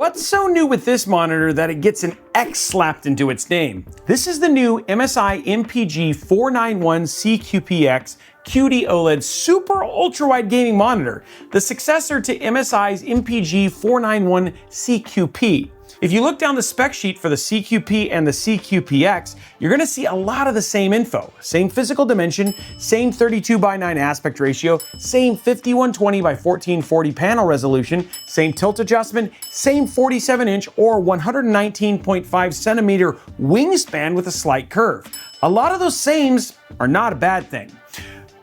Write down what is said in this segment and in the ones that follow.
What's so new with this monitor that it gets an X slapped into its name? This is the new MSI MPG491CQPX QD OLED Super Ultrawide Gaming Monitor, the successor to MSI's MPG491CQP. If you look down the spec sheet for the CQP and the CQPX, you're going to see a lot of the same info. Same physical dimension, same 32:9 aspect ratio, same 5120x1440 panel resolution, same tilt adjustment, same 47-inch or 119.5 centimeter wingspan with a slight curve. A lot of those sames are not a bad thing.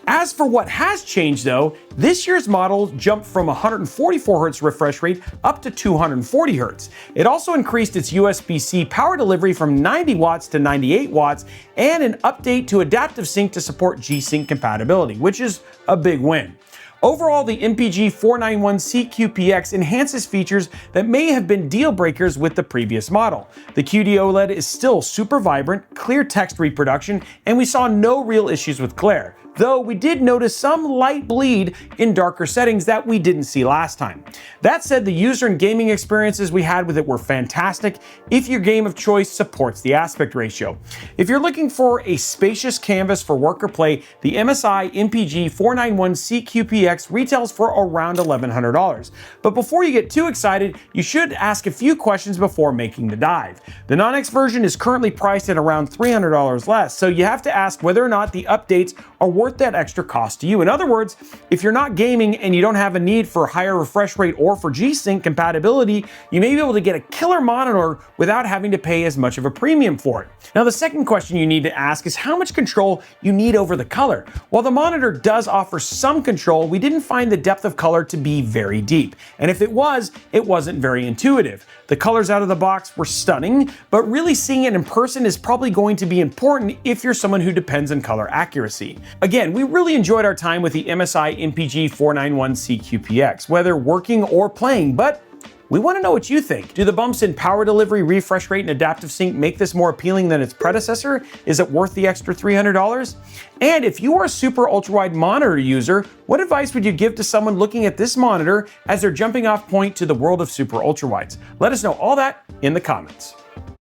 As for what has changed though, this year's model jumped from 144 Hz refresh rate up to 240 Hz. It also increased its USB-C power delivery from 90 watts to 98 watts and an update to Adaptive Sync to support G-Sync compatibility, which is a big win. Overall, the MPG491CQPX enhances features that may have been deal breakers with the previous model. The QD OLED is still super vibrant, clear text reproduction, and we saw no real issues with glare, though we did notice some light bleed in darker settings that we didn't see last time. That said, the user and gaming experiences we had with it were fantastic if your game of choice supports the aspect ratio. If you're looking for a spacious canvas for work or play, the MSI MPG491CQPX retails for around $1,100. But before you get too excited, you should ask a few questions before making the dive. The non-X version is currently priced at around $300 less, so you have to ask whether or not the updates are worth that extra cost to you. In other words, if you're not gaming and you don't have a need for higher refresh rate or for G-Sync compatibility, you may be able to get a killer monitor without having to pay as much of a premium for it. Now, the second question you need to ask is how much control you need over the color. While the monitor does offer some control, we didn't find the depth of color to be very deep. And if it wasn't very intuitive. The colors out of the box were stunning, but really seeing it in person is probably going to be important if you're someone who depends on color accuracy. Again, we really enjoyed our time with the MSI MPG491CQPX, whether working or playing, but we want to know what you think. Do the bumps in power delivery, refresh rate, and adaptive sync make this more appealing than its predecessor? Is it worth the extra $300? And if you are a super ultra-wide monitor user, what advice would you give to someone looking at this monitor as their jumping off point to the world of super ultra-wides? Let us know all that in the comments.